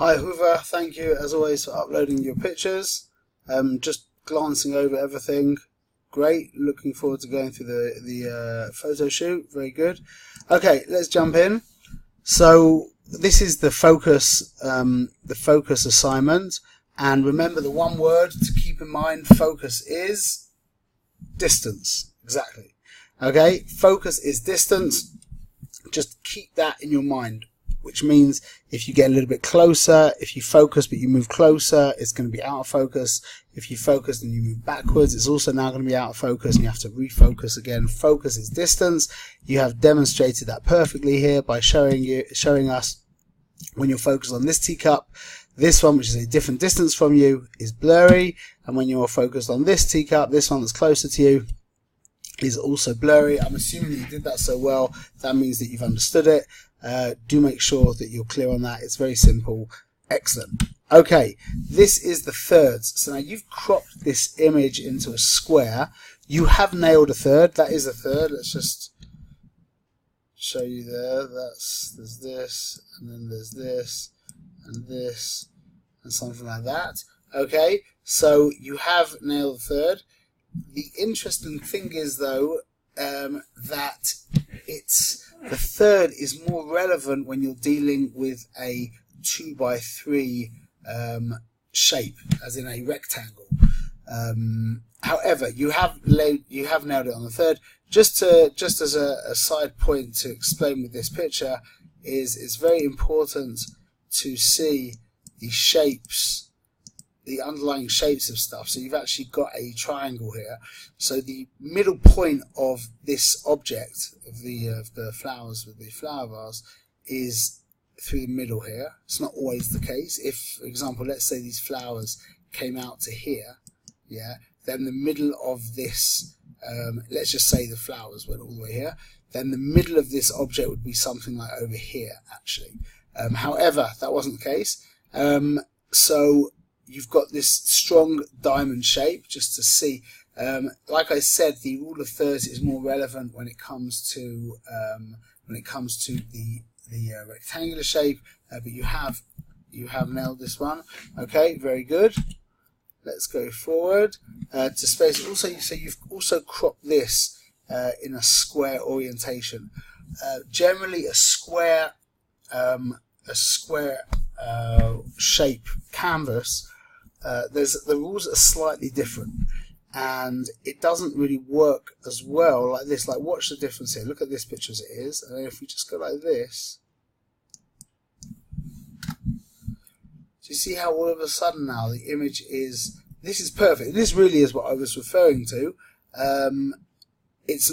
Hi Ahuva, thank you as always for uploading your pictures. Just glancing over everything, great. Looking forward to going through the photo shoot. Very good. Okay, let's jump in. So this is the focus assignment, and remember the one word to keep in mind: focus is distance. Exactly. Okay, focus is distance. Just keep that in your mind. Which means if you get a little bit closer, if you focus but you move closer, it's going to be out of focus. If you focus and you move backwards, it's also now going to be out of focus and you have to refocus again. Focus is distance. You have demonstrated that perfectly here by showing us when you're focused on this teacup, this one, which is a different distance from you, is blurry, and when you're focused on this teacup, this one that's closer to you, is also blurry. I'm assuming that you did that so well, that means that you've understood it. Do make sure that you're clear on that. It's very simple. Excellent. Okay, this is the thirds. So now you've cropped this image into a square. You have nailed a third. That is a third. Let's just show you there. There's this, and then there's this, and something like that. Okay, so you have nailed the third. The interesting thing is, though, that the third is more relevant when you're dealing with a 2x3 shape, as in a rectangle. However, you have nailed it on the third. Just as a side point to explain with this picture is it's very important to see the shapes, the underlying shapes of stuff. So you've actually got a triangle here. So the middle point of this object of the flowers with the flower vase is through the middle here. It's not always the case. If, for example, let's say these flowers came out to here, yeah, then the middle of this, let's just say the flowers went all the way here, then the middle of this object would be something like over here, actually. However, that wasn't the case. So you've got this strong diamond shape, just to see. Like I said, the rule of thirds is more relevant when it comes to the rectangular shape, but you have nailed this one. Okay, very good. Let's go forward to space. Also, so you've also cropped this in a square orientation. Generally, a square shape canvas. The rules are slightly different, and it doesn't really work as well like this. Like, watch the difference here. Look at this picture as it is, and then if we just go like this, do you see how all of a sudden now the image is? This is perfect. This really is what I was referring to. It's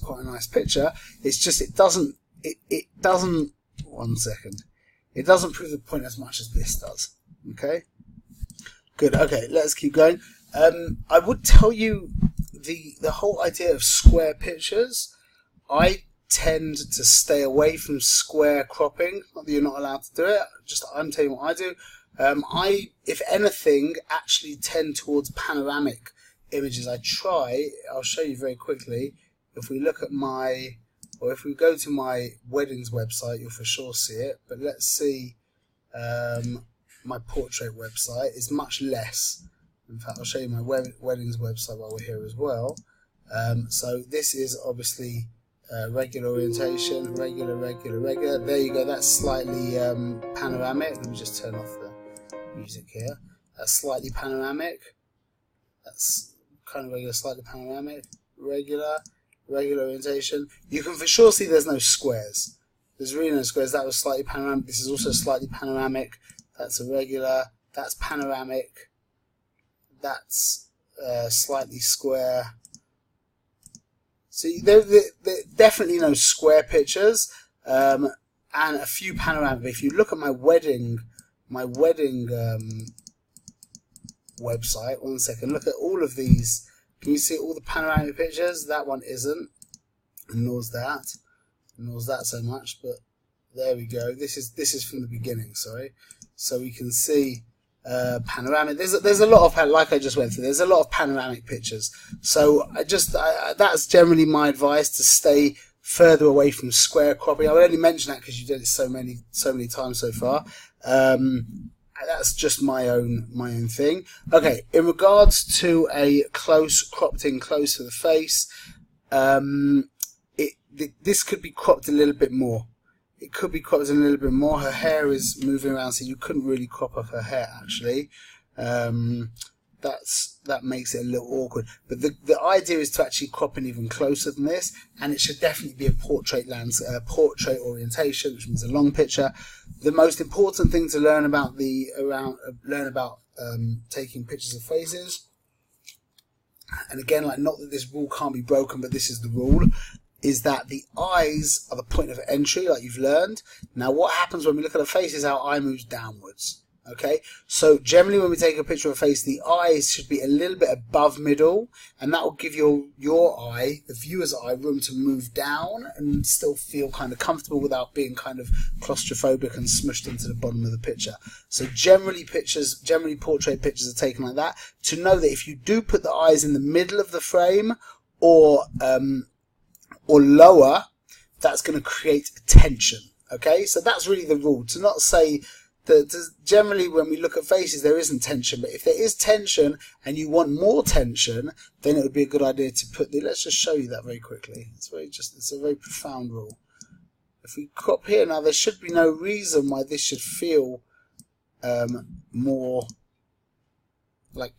quite a nice picture. It's just it doesn't. One second. It doesn't prove the point as much as this does. Okay? Good. Okay, let's keep going. I would tell you the whole idea of square pictures. I tend to stay away from square cropping. Not that you're not allowed to do it. Just I'm telling you what I do. I, if anything, actually tend towards panoramic images. I'll show you very quickly. If we look at or if we go to my weddings website, you'll for sure see it. But let's see, my portrait website is much less. In fact, I'll show you my weddings website while we're here as well. So this is obviously regular orientation, regular. There you go. That's slightly panoramic. Let me just turn off the music here. That's slightly panoramic. That's kind of regular, slightly panoramic, regular orientation. You can for sure see there's no squares. There's really no squares. That was slightly panoramic. This is also slightly panoramic. That's a regular. That's panoramic. That's slightly square. So there definitely no square pictures, and a few panoramic. If you look at my wedding website, one second, look at all of these. Can you see all the panoramic pictures? That one isn't, and nor that so much, but there we go. This is from the beginning, sorry. So we can see panoramic. There's a lot of, like I just went through, there's a lot of panoramic pictures. So that's generally my advice, to stay further away from square cropping. I would only mention that because you did it so many times so far. That's just my own thing. Okay, in regards to a cropped in close to the face, this could be cropped a little bit more. It could be cropped a little bit more. Her hair is moving around, so you couldn't really crop up her hair actually. That makes it a little awkward. But the idea is to actually crop in even closer than this, and it should definitely be a portrait orientation, which means a long picture. The most important thing to learn about taking pictures of faces, and again, like, not that this rule can't be broken, but this is the rule, is that the eyes are the point of entry, like you've learned. Now, what happens when we look at a face is our eye moves downwards. Okay, so generally when we take a picture of a face, the eyes should be a little bit above middle, and that will give your eye, the viewer's eye, room to move down and still feel kind of comfortable without being kind of claustrophobic and smushed into the bottom of the picture. So generally portrait pictures are taken like that, to know that if you do put the eyes in the middle of the frame or lower, that's going to create tension. Okay, so that's really the rule, to not say that generally when we look at faces there isn't tension, but if there is tension and you want more tension, then it would be a good idea to put let's just show you that very quickly. It's a very profound rule. If we crop here now, there should be no reason why this should feel more like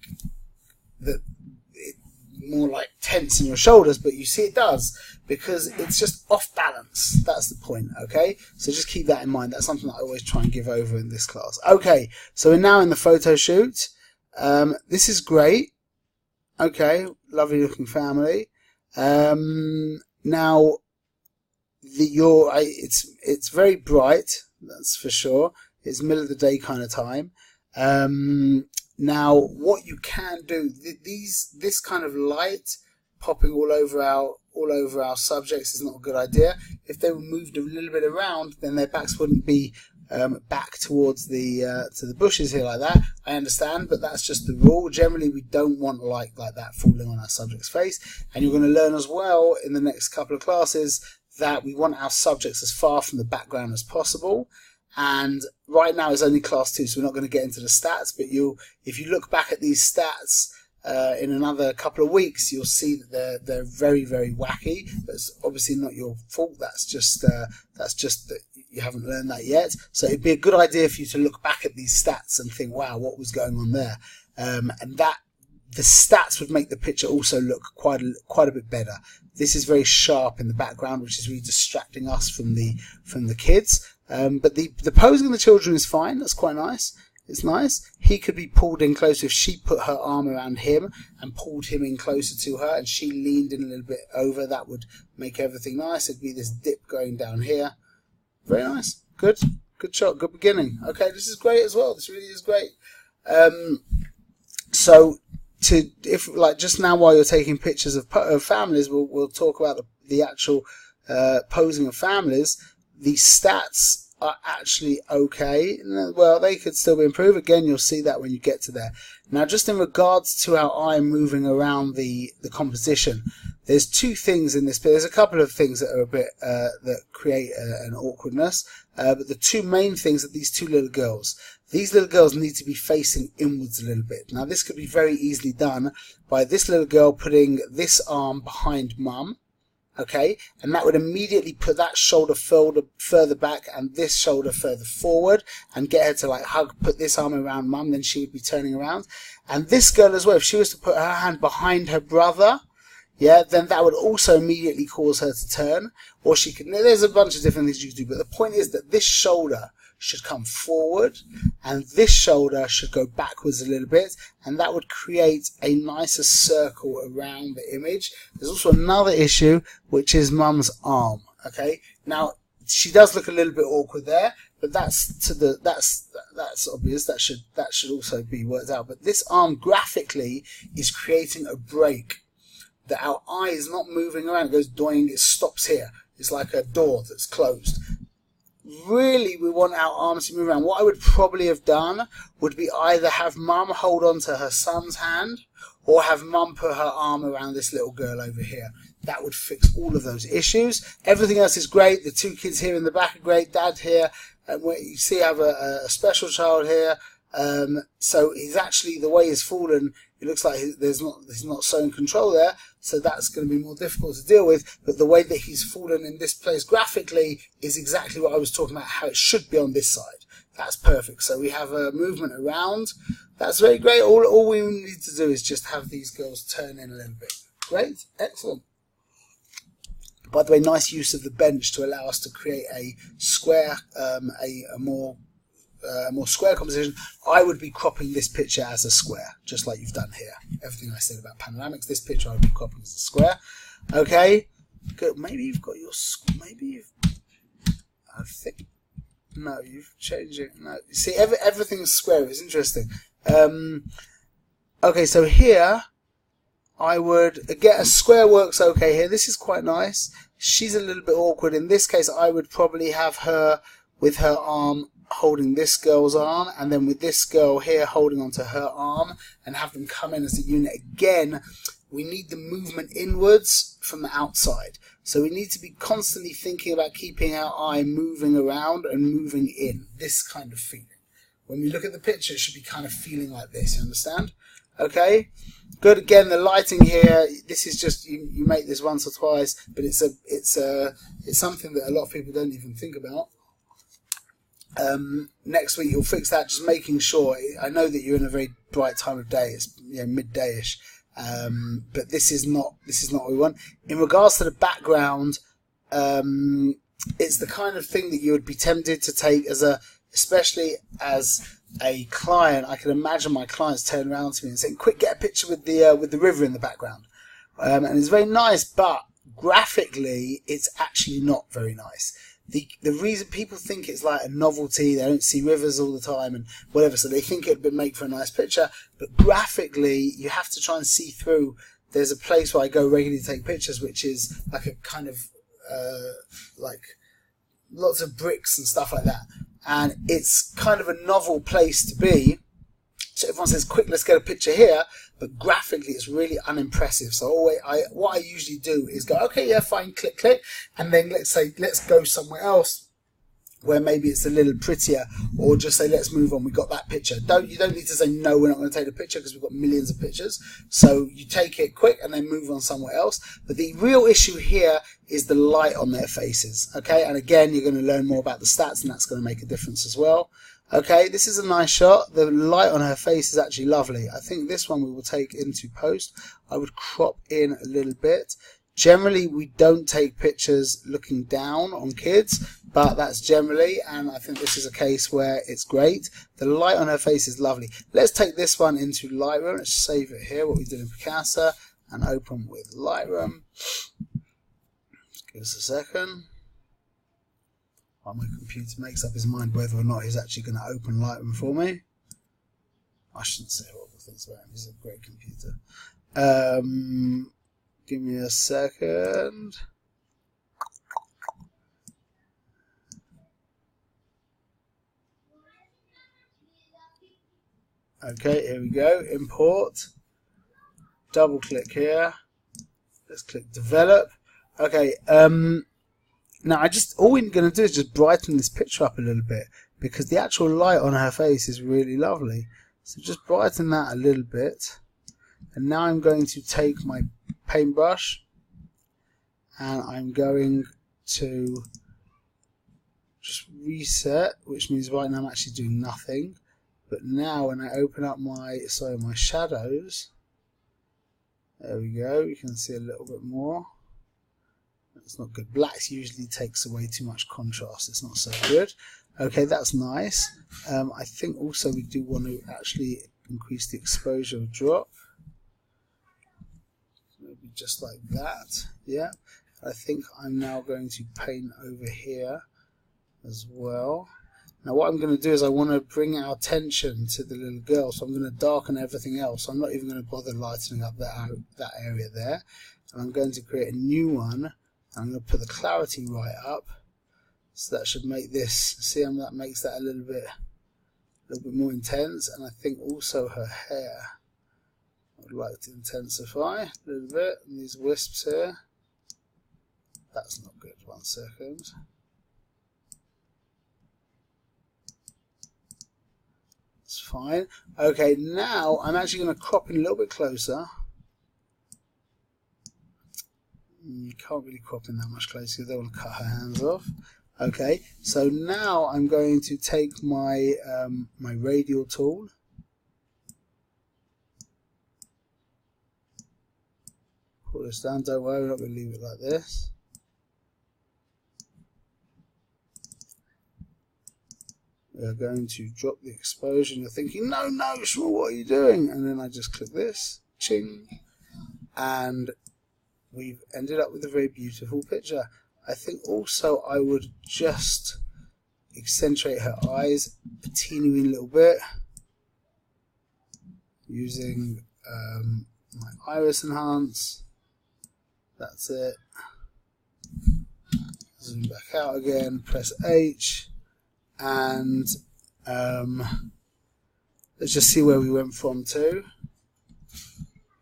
more like tense in your shoulders, but you see it does, because it's just off balance. That's the point. Okay, so just keep that in mind. That's something that I always try and give over in this class. Okay, so we're now in the photo shoot. This is great. Okay, lovely looking family. Now it's very bright, that's for sure. It's middle of the day kind of time. Now, what you can do, this kind of light popping all over our subjects is not a good idea. If they were moved a little bit around, then their backs wouldn't be back towards to the bushes here like that. I understand, but that's just the rule. Generally, we don't want light like that falling on our subject's face. And you're going to learn as well in the next couple of classes that we want our subjects as far from the background as possible. And right now it's only class 2, so we're not going to get into the stats, but if you look back at these stats in another couple of weeks, you'll see that they're very, very wacky. That's obviously not your fault. That's just that you haven't learned that yet. So it'd be a good idea for you to look back at these stats and think, wow, what was going on there? And that the stats would make the picture also look quite a bit better. This is very sharp in the background, which is really distracting us from the kids. But the posing of the children is fine. That's quite nice. It's nice. He could be pulled in closer if she put her arm around him and pulled him in closer to her, and she leaned in a little bit over. That would make everything nice. It'd be this dip going down here. Very nice. Good shot. Good beginning. Okay, this is great as well. This really is great. So if just now while you're taking pictures of families, we'll talk about the actual posing of families. The stats are actually okay. Well, they could still be improved. Again, you'll see that when you get to there. Now, just in regards to our eye moving around the composition, there's two things in this. But there's a couple of things that are a bit that create an awkwardness. But the two main things are these two little girls. These little girls need to be facing inwards a little bit. Now, this could be very easily done by this little girl putting this arm behind mum. Okay, and that would immediately put that shoulder further back and this shoulder further forward and get her to put this arm around mum, then she would be turning around. And this girl as well, if she was to put her hand behind her brother, yeah, then that would also immediately cause her to turn. Or she could, there's a bunch of different things you can do, but the point is that this shoulder should come forward and this shoulder should go backwards a little bit, and that would create a nicer circle around the image. There's also another issue, which is mum's arm. Okay, now she does look a little bit awkward there, but that's obvious. That should also be worked out. But this arm graphically is creating a break. That our eye is not moving around. It goes doing. It stops here. It's like a door that's closed. really we want our arms to move around. What I would probably have done would be either have mum hold on to her son's hand or have mum put her arm around this little girl over here. That would fix all of those issues. Everything else is great. The two kids here in the back are great. Dad here, and you see I have a special child here. So he's actually, the way he's fallen, it looks like he's not so in control there, so that's going to be more difficult to deal with. But the way that he's fallen in this place graphically is exactly what I was talking about, how it should be on this side. That's perfect. So we have a movement around. That's very great. All we need to do is just have these girls turn in a little bit. Great, excellent. By the way, nice use of the bench to allow us to create a square, a more square composition. I would be cropping this picture as a square, just like you've done here. Everything I said about panoramics, this picture I would be cropping as a square. Okay, good. Maybe you've got your, I think, no, you've changed it. No, you see, everything's square. It's interesting. Okay, so here I would get a square works okay here. This is quite nice. She's a little bit awkward. In this case, I would probably have her with her arm holding this girl's arm, and then with this girl here holding onto her arm, and have them come in as a unit. Again, we need the movement inwards from the outside. So we need to be constantly thinking about keeping our eye moving around and moving in. This kind of feeling. When we look at the picture, it should be kind of feeling like this, you understand? Okay, good. Again, the lighting here, this is just, you make this once or twice, but it's something that a lot of people don't even think about. Next week you'll fix that, just making sure. I know that you're in a very bright time of day, it's midday-ish, but this is not what we want. In regards to the background, it's the kind of thing that you would be tempted to take especially as a client. I can imagine my clients turning around to me and saying, "Quick, get a picture with the river in the background," and it's very nice, but graphically it's actually not very nice. The reason people think it's like a novelty, they don't see rivers all the time and whatever, so they think it would make for a nice picture, but graphically you have to try and see through. There's a place where I go regularly to take pictures, which is like a kind of like lots of bricks and stuff like that, and it's kind of a novel place to be. So everyone says, "Quick, let's get a picture here," but graphically it's really unimpressive. So what I usually do is go, "Okay, yeah, fine, click, click," and then let's go somewhere else where maybe it's a little prettier, or just say, "Let's move on, we got that picture." You don't need to say, "No, we're not going to take the picture," because we've got millions of pictures. So you take it quick and then move on somewhere else. But the real issue here is the light on their faces. Okay, and again, you're going to learn more about the stats, and that's going to make a difference as well. Okay, this is a nice shot. The light on her face is actually lovely. I think this one we will take into post. I would crop in a little bit. Generally, we don't take pictures looking down on kids, but that's generally, and I think this is a case where it's great. The light on her face is lovely. Let's take this one into Lightroom. Let's save it here, what we did in Picasa, and open with Lightroom. Give us a second. While my computer makes up his mind whether or not he's actually going to open Lightroom for me. I shouldn't say horrible things about him. He's a great computer. Give me a second. Okay, here we go. Import. Double click here. Let's click develop. Okay. Now, all we're going to do is just brighten this picture up a little bit, because the actual light on her face is really lovely. So just brighten that a little bit. And now I'm going to take my paintbrush and I'm going to just reset, which means right now I'm actually doing nothing. But now when I open up my shadows, there we go, you can see a little bit more. It's not good. Blacks usually takes away too much contrast. It's not so good. Okay, that's nice. I think also we do want to actually increase the exposure of drop. Maybe just like that. Yeah. I think I'm now going to paint over here as well. Now what I'm going to do is I want to bring our attention to the little girl, so I'm going to darken everything else. I'm not even going to bother lightening up that area there. And I'm going to create a new one. I'm going to put the clarity right up So that should make this, see how that makes that a little bit more intense. And I think also her hair I would like to intensify a little bit. And these wisps here, that's not good. 1 second. It's fine. Okay, now I'm actually going to crop in a little bit closer. You can't really crop in that much closer. You don't want to cut her hands off. Okay, so now I'm going to take my my radial tool. Pull this down. Don't worry, we're not going to leave it like this. We're going to drop the exposure. You're thinking, no, Shmuel, what are you doing? And then I just click this, ching, and we've ended up with a very beautiful picture. I think also I would just accentuate her eyes a teeny weeny little bit using my iris enhance. That's it. Zoom back out again, press H, and let's just see where we went from to.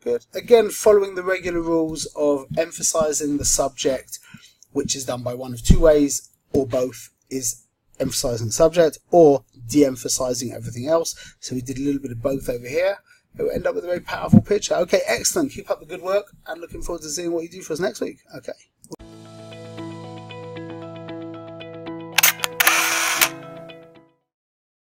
Good. Again, following the regular rules of emphasizing the subject, which is done by one of two ways, or both, is emphasizing the subject or de-emphasizing everything else. So we did a little bit of both over here. It will end up with a very powerful picture. Okay, excellent. Keep up the good work and looking forward to seeing what you do for us next week. Okay.